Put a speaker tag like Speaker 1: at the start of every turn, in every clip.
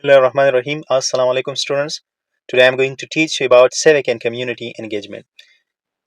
Speaker 1: Bismillahirrahmanirrahim. Assalamu alaikum students. Today I'm going to teach you about civic and community engagement.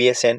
Speaker 1: BSN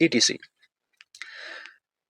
Speaker 1: etc.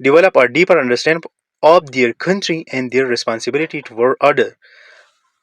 Speaker 1: develop a deeper understanding of their country and their responsibility toward other।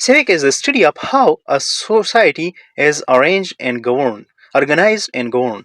Speaker 1: Civic is the study of how a society is arranged and governed, organized and governed।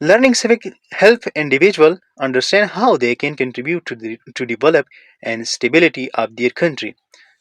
Speaker 1: Learning civic help individual understand how they can contribute to develop and stability of their country।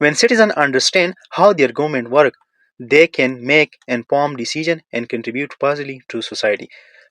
Speaker 1: When citizens understand how their government work, they can make informed decision and contribute positively to society।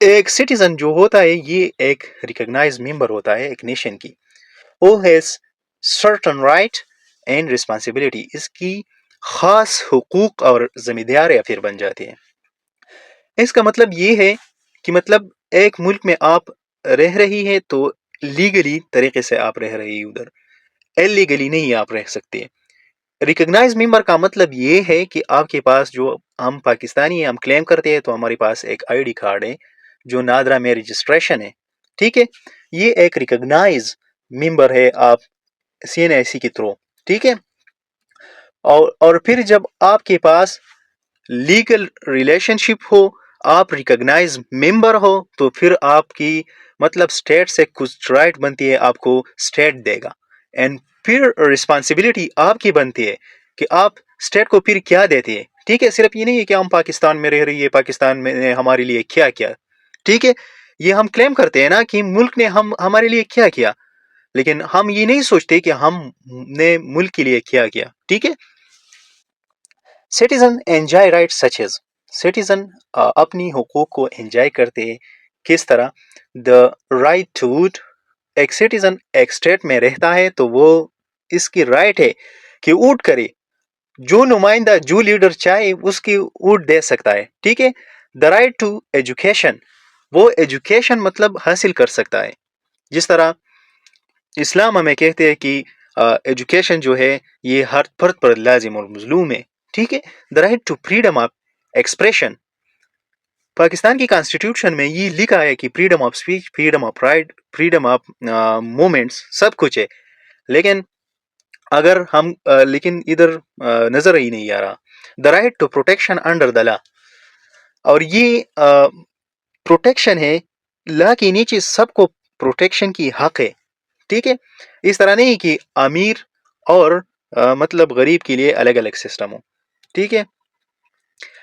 Speaker 1: ایک citizen جو ہوتا ہے یہ ایک recognise ممبر ہوتا ہے ایک nation کی. وہ has certain right and responsibility. اس کی خاص حقوق اور ذمہ داریاں پھر بن جاتی ہیں. اس کا مطلب یہ ہے کہ مطلب ایک ملک میں آپ رہ رہی ہے تو لیگلی طریقے سے آپ رہ رہی ادھر, اللیگلی نہیں آپ رہ سکتے. ریکگنائز ممبر کا مطلب یہ ہے کہ آپ کے پاس جو ہم پاکستانی ہیں ہم کلیم کرتے ہیں تو ہمارے پاس ایک آئی ڈی کارڈ ہے جو نادرا میں رجسٹریشن ہے, ٹھیک ہے. یہ ایک ریکگنائز ممبر ہے آپ سی این آئی سی کے تھرو, ٹھیک ہے. اور پھر جب آپ کے پاس لیگل ریلیشن شپ ہو, آپ ریکگنائز ممبر ہو, تو پھر آپ کی مطلب اسٹیٹ سے کچھ رائٹ بنتی ہے, آپ کو اسٹیٹ دے گا. اینڈ پھر رسپانسبلٹی آپ کی بنتی ہے کہ آپ اسٹیٹ کو پھر کیا دیتے ہیں, ٹھیک ہے. صرف یہ نہیں ہے کہ ہم پاکستان میں رہ رہی ہے, پاکستان میں ہمارے لیے کیا کیا, ٹھیک ہے. یہ ہم کلیم کرتے ہیں نا کہ ملک نے ہمارے لیے کیا کیا, لیکن ہم یہ نہیں سوچتے کہ ہم نے ملک کے لیے کیا کیا, ٹھیک ہے. Citizen enjoy right such as. Citizen اپنی حقوق کو انجوائے کرتے ہیں. کس طرح؟ The right to vote. ایک سٹیزن ایک اسٹیٹ میں رہتا ہے تو وہ اس کی رائٹ ہے کہ ووٹ کرے, جو نمائندہ جو لیڈر چاہے اس کی ووٹ دے سکتا ہے, ٹھیک ہے. The right to education. وہ ایجوکیشن مطلب حاصل کر سکتا ہے. جس طرح اسلام ہمیں کہتے ہیں کہ ایجوکیشن جو ہے یہ ہر فرد پر لازم اور مظلوم ہے, ٹھیک ہے. The right to freedom of expression. Pakistan کی کانسٹیٹیوشن میں یہ لکھا ہے کہ freedom of speech, freedom of right, freedom of movements سب کچھ ہے. لیکن اگر ہم لیکن ادھر نظر ہی نہیں آ رہا. The right to protection under the law. اور یہ پروٹیکشن ہے لا کے نیچے, سب کو پروٹیکشن کی حق ہے, ٹھیک ہے. اس طرح نہیں کہ امیر اور مطلب غریب کے لیے الگ الگ سسٹم ہو, ٹھیک ہے.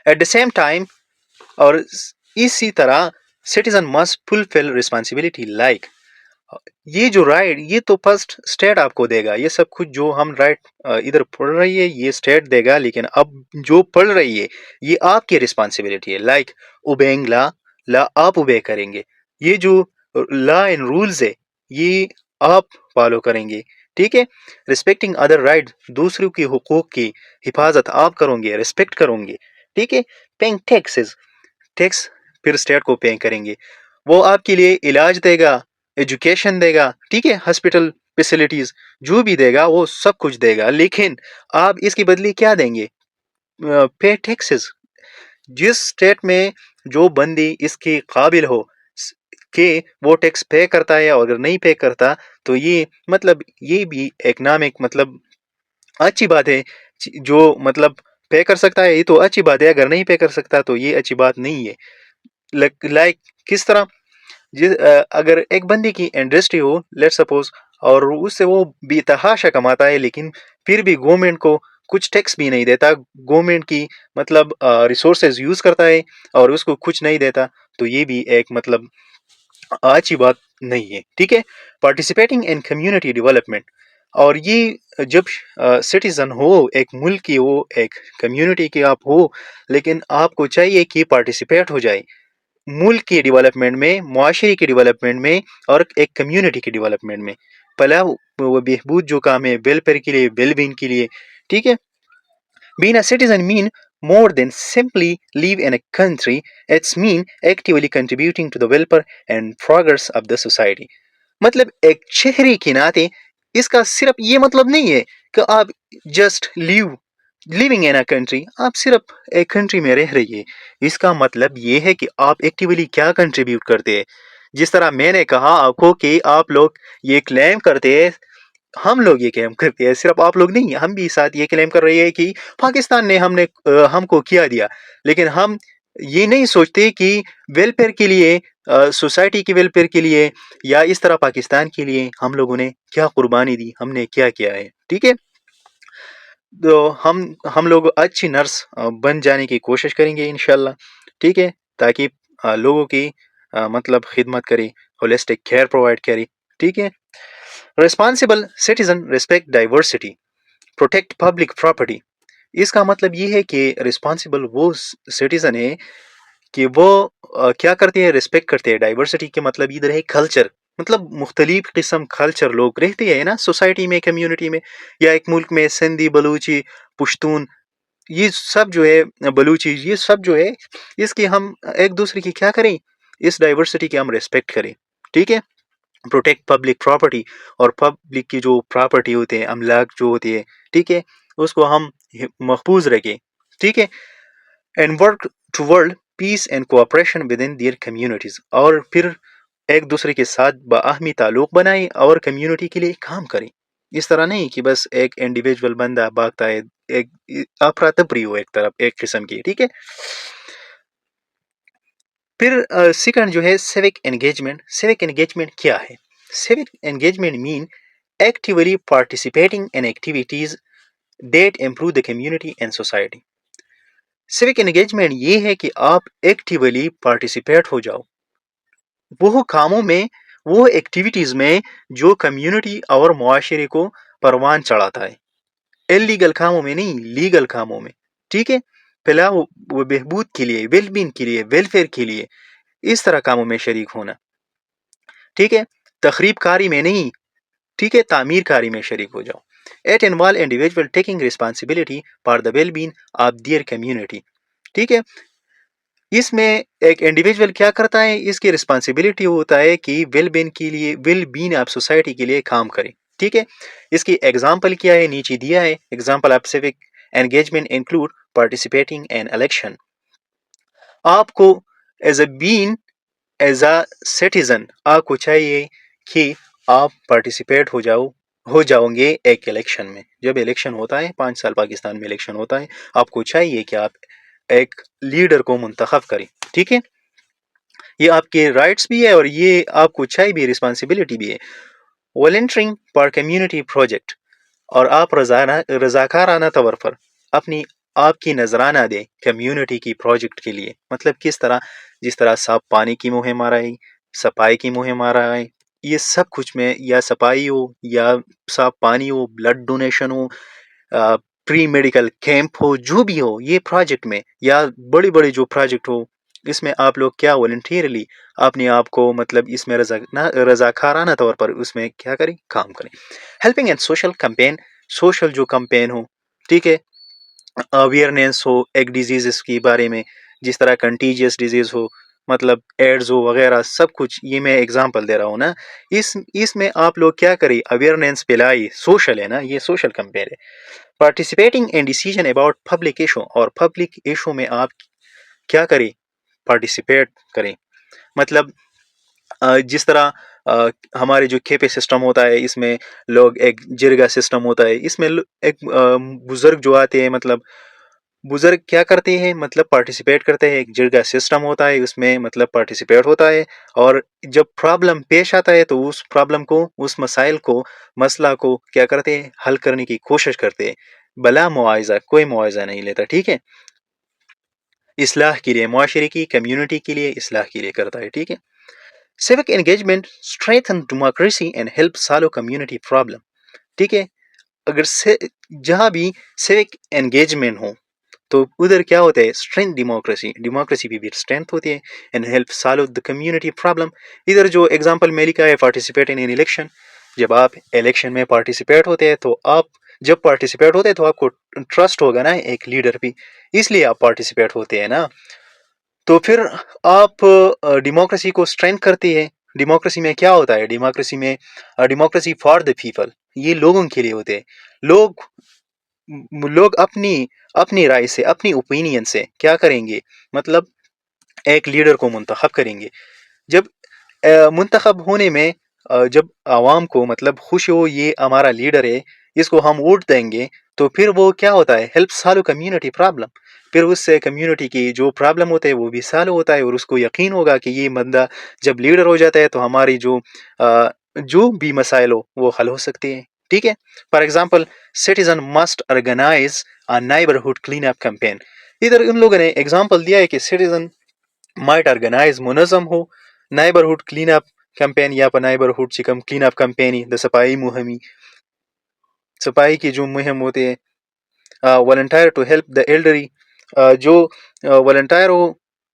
Speaker 1: ایٹ دا سیم ٹائم اور اسی طرح citizen must fulfil responsibility like. یہ جو رائٹ یہ تو فرسٹ اسٹیٹ آپ کو دے گا, یہ سب کچھ جو ہم رائٹ ادھر پڑھ رہی ہے یہ اسٹیٹ دے گا, لیکن اب جو پڑھ رہی ہے یہ آپ کی رسپانسبلٹی ہے. لائک اوبینگ لا, لا آپ اوبے کریں گے. یہ جو لا اینڈ رولز ہے یہ آپ فالو کریں گے, ٹھیک ہے. ریسپیکٹنگ ادر رائٹ, دوسروں کی حقوق کی حفاظت آپ کرو گے, ریسپیکٹ کرو گے, ٹھیک ہے. پیئنگ ٹیکسز, ٹیکس پھر اسٹیٹ کو پے کریں گے, وہ آپ کے لیے علاج دے گا, ایجوکیشن دے گا, ٹھیک ہے. ہاسپٹل فیسلٹیز جو بھی دے گا وہ سب کچھ دے گا, لیکن آپ اس کی بدلی کیا دیں گے؟ پے ٹیکسز. جس اسٹیٹ میں جو بندی اس کے قابل ہو کہ وہ ٹیکس پے کرتا ہے, اور اگر نہیں پے کرتا تو یہ مطلب یہ بھی اکنامک مطلب اچھی بات ہے. جو مطلب پے کر سکتا ہے یہ تو اچھی بات ہے, اگر نہیں پے کر سکتا تو یہ اچھی بات نہیں ہے. لائک کس طرح؟ اگر ایک بندے کی انڈسٹری ہو لیٹ سپوز, اور اس سے وہ بے تحاشا کماتا ہے, لیکن پھر بھی گورنمنٹ کو کچھ ٹیکس بھی نہیں دیتا, گورنمنٹ کی مطلب ریسورسز یوز کرتا ہے اور اس کو کچھ نہیں دیتا, تو یہ بھی ایک مطلب اچھی بات نہیں ہے, ٹھیک ہے. Participating in community development. اور یہ جب سٹیزن ہو ایک ملک کی ہو, ایک کمیونٹی کی آپ ہو, لیکن آپ کو چاہیے کہ پارٹیسپیٹ ہو جائے ملک کی ڈیولپمنٹ میں, معاشرے کی ڈیولپمنٹ میں, اور ایک کمیونٹی کی ڈیولپمنٹ میں. پلا وہ بہبود جو کام ہے ویلفیئر کے لیے, ویل بینگ کے لیے, ٹھیک ہے. Being a citizen mean more than simply live in a country. It's mean actively contributing to the welfare and progress of the society. مطلب ایک شہری کے ناطے اس کا صرف یہ مطلب نہیں ہے کہ آپ just living in a country, آپ صرف ایک کنٹری میں رہ رہی ہے. اس کا مطلب یہ ہے کہ آپ ایکٹیولی کیا کنٹریبیوٹ کرتے ہیں. جس طرح میں نے کہا آپ کو کہ آپ لوگ یہ کلیم کرتے ہیں, ہم لوگ یہ کلیم کرتے ہیں, صرف آپ لوگ نہیں, ہم بھی ساتھ یہ کلیم کر رہے ہیں کہ پاکستان نے ہم کو کیا دیا, لیکن ہم یہ نہیں سوچتے کہ ویلفیئر کے لیے, سوسائٹی کی ویلفیئر کے لیے, یا اس طرح پاکستان کے لیے ہم لوگوں نے کیا قربانی دی, ہم نے کیا کیا ہے, ٹھیک ہے. تو ہم لوگ اچھی نرس بن جانے کی کوشش کریں گے انشاءاللہ, ٹھیک ہے, تاکہ لوگوں کی مطلب خدمت کرے, ہولسٹک کیئر پرووائڈ کرے, ٹھیک ہے. Responsible citizen respect diversity, protect public property. اس کا مطلب یہ ہے کہ رسپانسبل وہ سٹیزن ہے کہ وہ کیا کرتے ہیں، رسپیکٹ کرتے ہیں ڈائیورسٹی کے مطلب ادھر ہے کلچر، مطلب مختلف قسم کلچر لوگ رہتے ہیں نا سوسائٹی میں، کمیونٹی میں، یا ایک ملک میں سندھی، بلوچی، پشتون، یہ سب جو ہے بلوچی، یہ سب جو ہے اس کی ہم ایک دوسرے کی کیا کریں، اس ڈائیورسٹی کی ہم ریسپیکٹ کریں. ٹھیک ہے. پروٹیکٹ پبلک پراپرٹی، اور پبلک کی جو پراپرٹی ہوتے ہیں، املاک جو ہوتی ہے، ٹھیک ہے، اس کو ہم محفوظ رکھیں. ٹھیک ہے. And work to world peace and cooperation within their communities, اور پھر ایک دوسرے کے ساتھ باہمی تعلق بنائیں اور کمیونٹی کے لیے کام کریں. اس طرح نہیں کہ بس ایک انڈیویجول بندہ بھاگتا ہے، ایک افراتفری ہو ایک طرف، ایک قسم کی. ٹھیک ہے. پھر سیکنڈ جو ہے سیوک انگیجمنٹ. سیوک انگیجمنٹ کیا ہے؟ Civic engagement means actually participating in activities that improve the community and society. Civic engagement یہ ہے کہ آپ ایکٹیولی پارٹیسپیٹ ہو جاؤ وہ کاموں میں، وہ ایکٹیویٹیز میں جو کمیونٹی اور معاشرے کو پروان چڑھاتا ہے. اللیگل کاموں میں نہیں، لیگل کاموں میں. ٹھیک ہے. فلاح و بہبود کے لیے، ویل بینگ کے لیے، ویلفیئر کے لیے، اس طرح کاموں میں شریک ہونا. ٹھیک ہے. تخریب کاری میں نہیں، ٹھیک ہے، تعمیر کاری میں شریک ہو جاؤ. It involve individual taking responsibility for the well being of their community. ٹھیک ہے. اس میں ایک انڈیویجول کیا کرتا ہے، اس کی رسپانسبلٹی ہوتا ہے کہ ویل بین کے لیے، ویل بین آف سوسائٹی کے لیے کام کرے. ٹھیک ہے. اس کی ایگزامپل کیا ہے، نیچے دیا ہے. Example of civic engagement include participating in election. آپ کو ایز اے سٹیزن آپ کو چاہیے کہ آپ پارٹیسپیٹ ہو جاؤں گے ایک الیکشن میں. جب الیکشن ہوتا ہے، 5 سال پاکستان میں الیکشن ہوتا ہے، آپ کو چاہیے کہ آپ ایک لیڈر کو منتخب کریں. ٹھیک ہے. یہ آپ کے رائٹس بھی ہے اور یہ آپ کو چاہیے بھی، رسپانسبلٹی بھی ہے. والنٹرنگ فار کمیونٹی پروجیکٹ، اور آپ رضاکارانہ طور پر آپ کی نذرانہ دیں کمیونٹی کی پروجیکٹ کے لیے. مطلب کس طرح، جس طرح صاف پانی کی مہم آ رہی، صفائی کی مہم آ رہا ہے، یہ سب کچھ میں، یا صفائی ہو، یا صاف پانی ہو، بلڈ ڈونیشن ہو، پری میڈیکل کیمپ ہو، جو بھی ہو یہ پروجیکٹ میں، یا بڑی بڑی جو پروجیکٹ ہو، اس میں آپ لوگ کیا والنٹیرلی اپنے آپ کو، مطلب اس میں رضاکارانہ طور پر اس میں کیا کریں، کام کریں. Helping and social campaign. Social جو کمپین ہو، ٹھیک ہے، اویئرنیس ہو ایک ڈیزیز کے بارے میں، جس طرح کنٹیجیس ڈیزیز ہو، مطلب ایڈز ہو وغیرہ، سب کچھ یہ میں اگزامپل دے رہا ہوں نا. اس میں آپ لوگ کیا کریں، اویئرنیس پھیلائی. سوشل ہے نا، یہ سوشل کمپین ہے. Participating in decision about public issue, اور پبلک ایشو میں آپ کیا کریں، پارٹیسپیٹ کریں. مطلب جس طرح ہمارے جو کھیپے سسٹم ہوتا ہے، اس میں لوگ ایک جرگا سسٹم ہوتا ہے، اس میں ایک بزرگ جو آتے ہیں، مطلب بزرگ کیا کرتے ہیں، مطلب پارٹیسپیٹ کرتے ہیں. ایک جرگا سسٹم ہوتا ہے، اس میں مطلب پارٹیسپیٹ ہوتا ہے، اور جب پرابلم پیش آتا ہے تو اس پرابلم کو، اس مسائل کو، مسئلہ کو کیا کرتے ہیں، حل کرنے کی کوشش کرتے ہیں بلا معاوضہ. کوئی معاوضہ نہیں لیتا. ٹھیک ہے. اصلاح کے لیے، معاشرے کی، کمیونٹی کے لیے اصلاح کے لیے کرتا ہے. ٹھیک ہے. Civic engagement strengthen democracy and help solve community problem. ٹھیک ہے. اگر جہاں بھی سیوک انگیجمنٹ ہو تو ادھر کیا ہوتا ہے، اسٹرینتھ ڈیموکریسی بھی اسٹرینتھ ہوتی ہے، and help solve the community problem. ادھر جو ایگزامپل میں لکھا ہے، پارٹیسپیٹ ان الیکشن. جب آپ الیکشن میں پارٹیسپیٹ ہوتے ہیں تو جب پارٹیسپیٹ ہوتے ہیں تو آپ کو ٹرسٹ ہوگا نا ایک لیڈر بھی، اس لیے آپ پارٹیسپیٹ ہوتے ہیں نا. تو پھر آپ ڈیموکریسی کو اسٹرینتھ کرتی ہے. ڈیموکریسی میں کیا ہوتا ہے، ڈیموکریسی فار دا پیپل، یہ لوگوں کے لیے ہوتے ہیں. لوگ اپنی رائے سے، اپنی اوپینین سے کیا کریں گے، مطلب ایک لیڈر کو منتخب کریں گے. جب منتخب ہونے میں جب عوام کو مطلب خوش ہو، یہ ہمارا لیڈر ہے، اس کو ہم ووٹ دیں گے، تو پھر وہ کیا ہوتا ہے، ہیلپ سالو کمیونٹی پرابلم. پھر اس سے کمیونٹی کی جو پرابلم ہوتا ہے وہ بھی سالو ہوتا ہے، اور اس کو یقین ہوگا کہ یہ بندہ جب لیڈر ہو جاتا ہے تو ہماری جو بھی مسائل ہو وہ حل ہو سکتے ہیں. ٹھیک ہے. For example citizen must organise neighbourhood clean up campaign. ادھر ان لوگوں نے ایگزامپل دیا ہے کہ سٹیزن مائٹ آرگنائز، منظم ہو نیبرہڈ کلین اپ کیمپین، یا نیبرہڈ چکم کلین اپ کیمپین، صفائی مہمی، صفائی کی جو مہم ہوتے ہیں. والنٹائر ٹو ہیلپ دا ایلڈری، جو والنٹائر ہو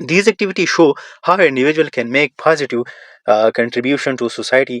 Speaker 1: These activities show how an individual can make positive contribution to society।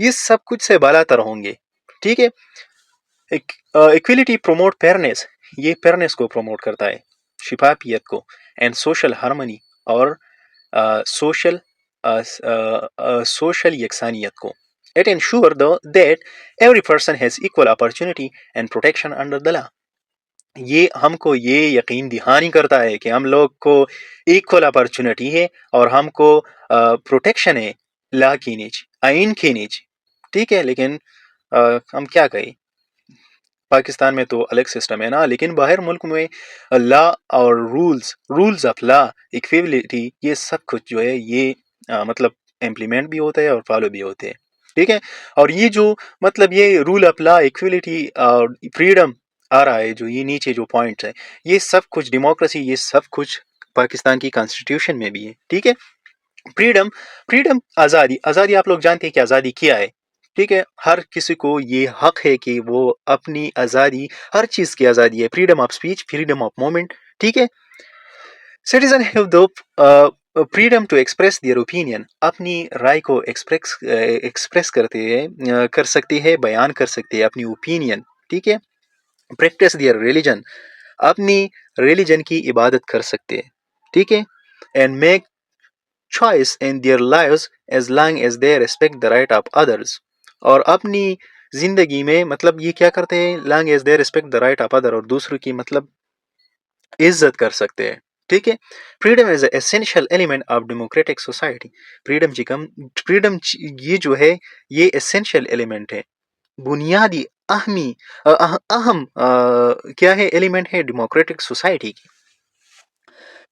Speaker 1: یہ سب کچھ سے بالا تر ہوں گے. ٹھیک ہے. ایکویلٹی پروموٹ فیئرنیس، یہ فیئرنیس کو پروموٹ کرتا ہے، شفافیت کو، اینڈ سوشل ہارمنی اور سوشل یکسانیت کو. It ensure that every person has equal opportunity and protection under the law. یہ ہم کو یہ یقین دہانی کرتا ہے کہ ہم لوگ کو ایکول اپرچونٹی ہے اور ہم کو پروٹیکشن ہے لا کی نیچے، آئین کے نیچے. ٹھیک ہے. لیکن ہم کیا کہیں، پاکستان میں تو الگ سسٹم ہے نا، لیکن باہر ملک میں لا اور رولز آف لا، ایکویبلٹی، یہ سب کچھ جو ہے یہ مطلب امپلیمنٹ بھی ہوتا ہے اور فالو بھی ہوتے ہیں. ٹھیک ہے. اور یہ جو مطلب یہ رول آف لا، ایکویلٹی اور فریڈم آ رہا ہے، جو یہ نیچے جو پوائنٹس ہیں، یہ سب کچھ ڈیموکریسی، یہ سب کچھ پاکستان کی کانسٹیٹیوشن میں بھی ہے. ٹھیک ہے. فریڈم آزادی آپ لوگ جانتے ہیں کہ آزادی کیا ہے. ٹھیک ہے. ہر کسی کو یہ حق ہے کہ وہ اپنی آزادی، ہر چیز کی آزادی ہے، freedom of speech, freedom of movement. ٹھیک ہے. Citizen have the freedom to express their opinion, اپنی رائے کو ایکسپریس کر سکتے ہیں، بیان کر سکتے ہیں اپنی اوپینین. ٹھیک ہے. پریکٹس دیئر ریلیجن، اپنی ریلیجن کی عبادت کر سکتے ہیں. ٹھیک ہے. And make choice in their lives as long as they respect the right of others، اور اپنی زندگی میں مطلب یہ کیا کرتے ہیں، long as they respect the right of others، اور دوسروں کی مطلب عزت کر سکتے ہیں. ٹھیک ہے. Freedom is a essential element of democratic society، freedom یہ جو ہے یہ essential element ہے، بنیادی اہم کیا ہے، ایلیمنٹ ہے ڈیموکریٹک سوسائٹی کی.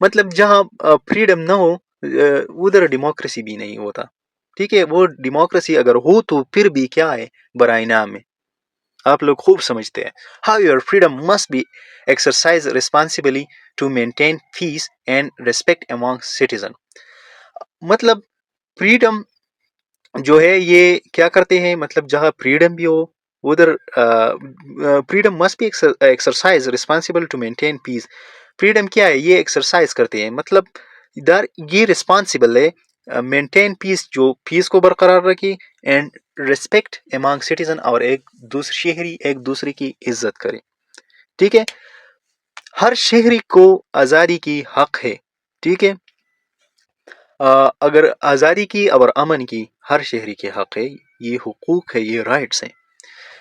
Speaker 1: مطلب جہاں فریڈم نہ ہو ادھر ڈیموکریسی بھی نہیں ہوتا. ٹھیک ہے. وہ ڈیموکریسی اگر ہو تو پھر بھی کیا ہے، برائے نام ہے. آپ لوگ خوب سمجھتے ہیں. However, freedom must be exercised responsibly to maintain peace and respect among citizens. مطلب فریڈم جو ہے یہ کیا کرتے ہیں، مطلب جہاں فریڈم بھی ہو ادھر freedom must be exercise responsible to maintain peace. Freedom کیا ہے، یہ ایکسرسائز کرتے ہیں، مطلب ادھر یہ رسپانسبل ہے مینٹین پیس، جو پیس کو برقرار رکھے، اینڈ ریسپیکٹ امانگ سٹیزن، اور شہری ایک دوسرے کی عزت کرے. ٹھیک ہے. ہر شہری کو آزادی کی حق ہے. ٹھیک ہے. اگر آزادی کی اور امن کی ہر شہری کے حق ہے، یہ حقوق ہے، یہ رائٹس ہیں.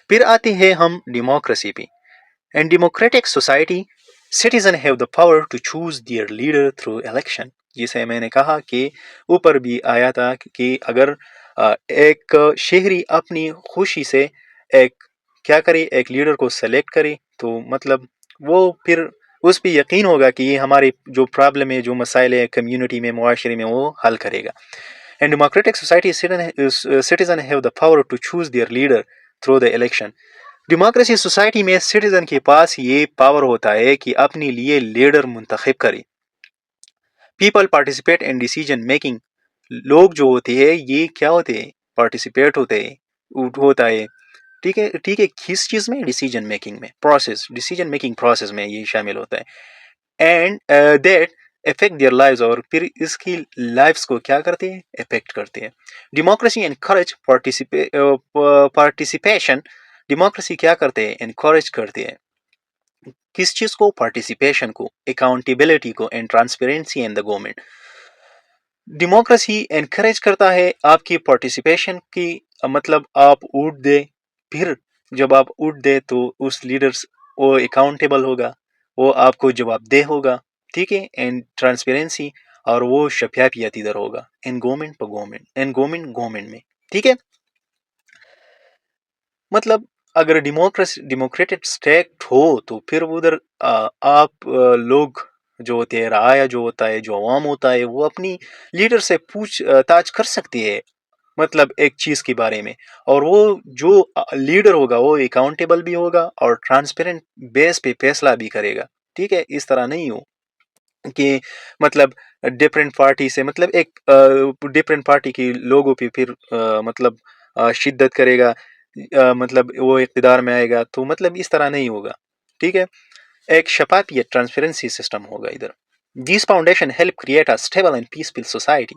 Speaker 1: پھر آتے ہیں ہم ڈیموکریسی پہ. In democratic society, citizens have the power to choose their leader through election. جسے میں نے کہا کہ اوپر بھی آیا تھا کہ اگر ایک شہری اپنی خوشی سے کیا کرے، ایک لیڈر کو سلیکٹ کرے، تو مطلب وہ پھر اس پہ یقین ہوگا کہ یہ ہمارے جو پرابلم ہے، جو مسائل ہے کمیونٹی میں، معاشرے میں، وہ حل کرے گا. In democratic society, citizens have the power to choose their leader through the election. Democracy society میں سٹیزن کے پاس یہ پاور ہوتا ہے کہ اپنے لیے لیڈر منتخب کرے. People participate in decision making, لوگ جو ہوتے ہیں یہ کیا ہوتے ہیں، پارٹیسپیٹ ہوتا ہے. ٹھیک ہے. ٹھیک ہے. کس چیز میں، ڈیسیجن میکنگ میں، ڈیسیجن میکنگ پروسیس میں یہ شامل ہوتا ہے. And that affect their lives, اور پھر اس کی لائفز کو کیا کرتے ہیں، افیکٹ کرتے ہیں. ڈیموکریسی انکریج پارٹیسپیشن، ڈیموکریسی کیا کرتے ہیں، انکریج کرتے ہیں کس چیز کو، پارٹیسپیشن کو، اکاؤنٹیبلٹی کو، and transparency in the government. Democracy encourage کرتا ہے آپ کی پارٹیسپیشن کی، مطلب آپ ووٹ دے، پھر جب آپ ووٹ دے تو اس لیڈرز وہ اکاؤنٹیبل ہوگا، وہ آپ کو جواب دہ ہوگا. ٹھیک ہے. اینڈ ٹرانسپیرنسی، اور وہ شفافیت ادھر ہوگا ان گورنمنٹ میں. ٹھیک ہے. مطلب اگر ڈیموکریٹک اسٹیٹ ہو تو پھر ادھر آپ لوگ جو ہوتے ہیں، رعایا جو ہوتا ہے، جو عوام ہوتا ہے، وہ اپنی لیڈر سے پوچھ تاچھ کر سکتی ہے، مطلب ایک چیز کے بارے میں. اور وہ جو لیڈر ہوگا وہ اکاؤنٹیبل بھی ہوگا اور ٹرانسپیرنٹ بیس پہ فیصلہ بھی کرے گا. ٹھیک ہے. اس طرح نہیں ہو کہ مطلب ڈفرینٹ پارٹی سے، مطلب ایک ڈفرینٹ پارٹی کے لوگوں پہ پھر مطلب شدت کرے گا، مطلب وہ اقتدار میں آئے گا، تو مطلب اس طرح نہیں ہوگا. ٹھیک ہے. ایک شفافیت، ٹرانسپیرنسی سسٹم ہوگا ادھر. These foundation help create a stable and peaceful society.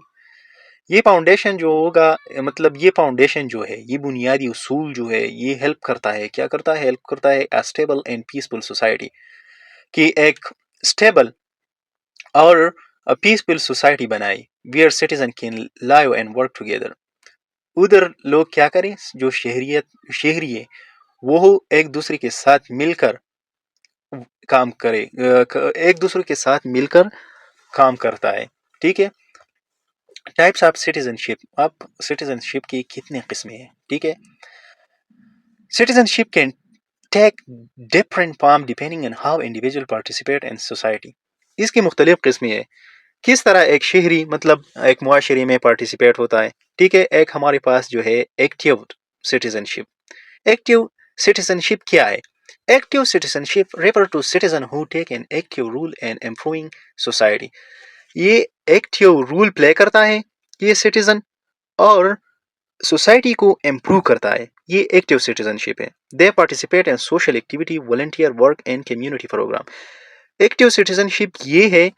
Speaker 1: یہ فاؤنڈیشن جو ہوگا مطلب یہ فاؤنڈیشن جو ہے یہ بنیادی اصول جو ہے یہ ہیلپ کرتا ہے، کیا کرتا ہے، ہیلپ کرتا ہے اسٹیبل اینڈ پیسفل سوسائٹی، کہ ایک اسٹیبل اور پیسفل سوسائٹی بنائی where citizen can live and work together. ادھر لوگ کیا کریں، جو شہری ہے وہ ایک دوسرے کے ساتھ مل کر کام کرے، ایک دوسرے کے ساتھ مل کر کام کرتا ہے. ٹھیک ہے. ٹائپس آف سٹیزن شپ، اب سٹیزن شپ کی کتنے قسمیں ہیں. ٹھیک ہے. Citizenship can take different form depending on how individual participate in society. اس کی مختلف قسمیں ہیں، کس طرح ایک شہری مطلب ایک معاشرے میں پارٹیسپیٹ ہوتا ہے. ٹھیک ہے. ایک ہمارے پاس جو ہے active citizenship. Active citizenship کیا ہے؟ Active citizenship refer to citizen who take an active role in improving society. یہ ایکٹیو رول پلے کرتا ہے یہ سٹیزن اور سوسائٹی کو امپروو کرتا ہے. یہ ایکٹیو سٹیزن شپ ہے. They participate in social activity, volunteer work and community program. Active citizenship یہ ہے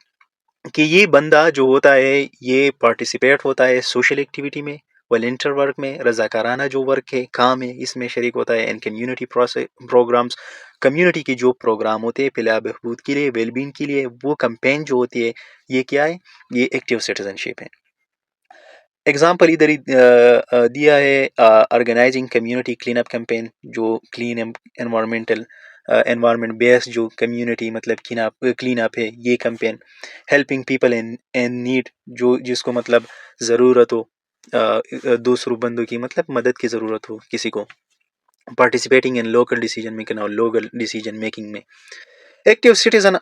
Speaker 1: کہ یہ بندہ جو ہوتا ہے یہ پارٹیسپیٹ ہوتا ہے سوشل ایکٹیویٹی میں، والنٹیئر ورک میں، رضاکارانہ جو ورک ہے کام ہے اس میں شریک ہوتا ہے، اینڈ کمیونٹی پروگرامس، کمیونٹی کے جو پروگرام ہوتے ہیں فلاح بہبود کے لیے، ویل بینگ کے لیے، وہ کمپین جو ہوتی ہے یہ کیا ہے، یہ ایکٹیو سٹیزن شپ ہے. ایگزامپل ادھر دیا ہے organizing community clean up campaign, جو انوائرمنٹ بیس جو کمیونٹی مطلب کلین اپ ہے یہ campaign. Helping people in need, جو جس کو مطلب ضرورت ہو دوسروں بندوں کی مطلب مدد کی ضرورت ہو کسی کو. Participating in local decision making اور لوکل ڈیسیجن میکنگ میں. Active citizen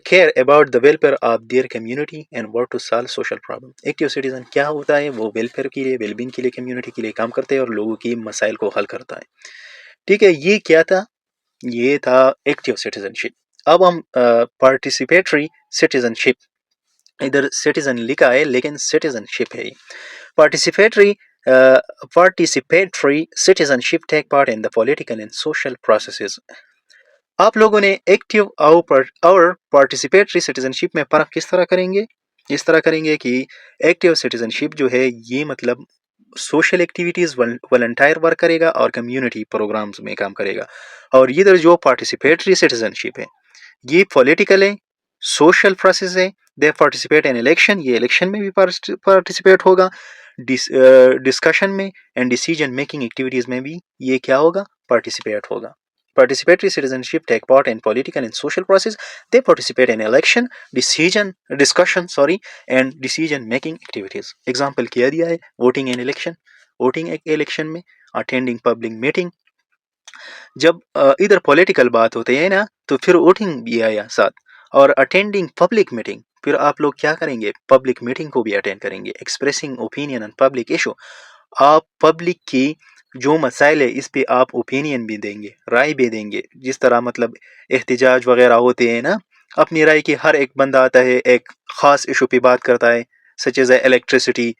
Speaker 1: care about the welfare of their community and work to solve social problem. Active citizen کیا ہوتا ہے، وہ ویلفیئر کے لیے، ویل بینگ کے لیے، کمیونٹی کے لیے کام کرتے ہیں اور لوگوں کی مسائل کو حل کرتا ہے. ٹھیک ہے. یہ کیا تھا، یہ تھا ایکٹیو سٹیزن شپ. اب ہم پارٹیسپیٹری سٹیزن شپ، ادھر سٹیزن لکھا ہے لیکن سٹیزن شپ ہے. Participatory citizen ship take part in the political and social processes. آپ لوگوں نے ایکٹیو اور پارٹیسپیٹری سٹیزن شپ میں فرق کس طرح کریں گے؟ اس طرح کریں گے کہ ایکٹیو سٹیزن شپ جو ہے یہ مطلب سوشل ایکٹیویٹیز والنٹائر ورک کرے گا اور کمیونٹی پروگرامز میں کام کرے گا. اور ادھر جو پارٹیسپیٹری سٹیزن شپ ہے یہ پولیٹیکل ہے، سوشل پروسیس ہے. دے پارٹیسپیٹ ان الیکشن، یہ الیکشن میں بھی پارٹیسپیٹ ہوگا، ڈسکشن میں اینڈ ڈیسیجن میکنگ ایکٹیویٹیز میں بھی یہ کیا ہوگا، پارٹیسپیٹ ہوگا. Participatory citizenship take part in political and social process. They participate in election, discussion, and decision-making activities. Example کیا دیا ہے، voting in election. voting ایک الیکشن میں، attending public meeting. جب ادھر پولیٹیکل بات ہوتے ہیں نا تو پھر ووٹنگ بھی آیا ساتھ، اور attending public meeting. پھر آپ لوگ کیا کریں گے، پبلک میٹنگ کو بھی اٹینڈ کریں گے. Expressing opinion on public issue. آپ پبلک کی جو مسائل ہے اس پہ آپ اوپینین بھی دیں گے، رائے بھی دیں گے. جس طرح مطلب احتجاج وغیرہ ہوتے ہیں نا، اپنی رائے کی ہر ایک بندہ آتا ہے ایک خاص ایشو پہ بات کرتا ہے، such as electricity,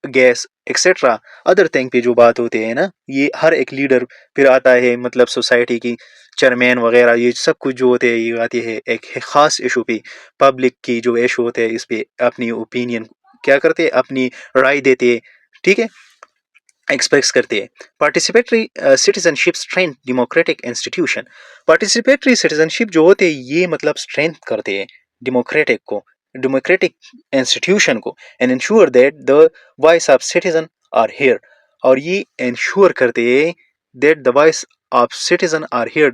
Speaker 1: gas etcetera other thing پہ جو بات ہوتے ہیں نا، یہ ہر ایک لیڈر پھر آتا ہے مطلب سوسائٹی کی چیئرمین وغیرہ، یہ سب کچھ جو ہوتے ہیں یہ آتی ہے ایک خاص ایشو پہ. پبلک کی جو ایشو ہوتے ہیں اس پہ اپنی اوپینین کیا کرتے، اپنی رائے دیتے. ٹھیک ہے، ایکسپریس کرتے ہیں. Participatory citizenship strength democratic institution. Participatory citizenship جو ہوتے ہیں یہ مطلب اسٹرینتھ کرتے ہیں ڈیموکریٹک انسٹیٹیوشن کو، and ensure that the voice of citizen are hear. اور یہ انشور کرتے ہیں that the voice of citizen are hear.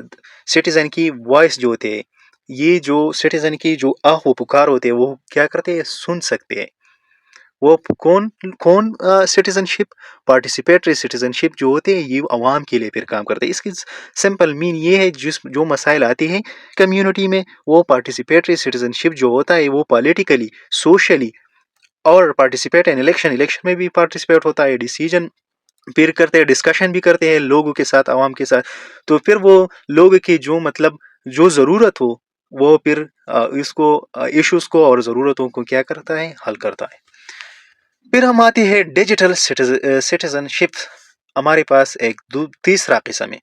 Speaker 1: Citizen کی وائس جو ہوتے ہیں، یہ جو سٹیزن کی جو آہ و پکار ہوتے ہیں وہ کیا کرتے ہیں، سن سکتے ہیں. وہ کون سٹیزن شپ، پارٹیسپیٹری سٹیزن شپ جو ہوتے ہیں یہ عوام کے لیے پھر کام کرتے ہیں. اس کی سمپل مین یہ ہے جو مسائل آتے ہیں کمیونٹی میں وہ پارٹیسپیٹری سٹیزن شپ جو ہوتا ہے وہ پولیٹیکلی، سوشلی، اور پارٹیسپیٹ ان الیکشن میں بھی پارٹیسپیٹ ہوتا ہے، ڈیسیجن پھر کرتے ہیں، ڈسکشن بھی کرتے ہیں لوگوں کے ساتھ، عوام کے ساتھ. تو پھر وہ لوگوں کی جو مطلب جو ضرورت ہو وہ پھر اس کو ایشوز کو اور ضرورتوں کو کیا کرتا ہے، حل کرتا ہے. پھر ہم آتے ہیں ڈیجیٹل سٹیزن شپ. ہمارے پاس ایک تیسرا قسم ہے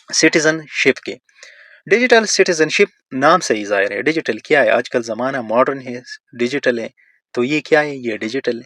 Speaker 1: سٹیزن شپ کے. ڈیجیٹل سٹیزن شپ نام سے ہی ظاہر ہے. ڈیجیٹل کیا ہے، آج کل زمانہ ماڈرن ہے، ڈیجیٹل ہے، تو یہ کیا ہے، یہ ڈیجیٹل ہے.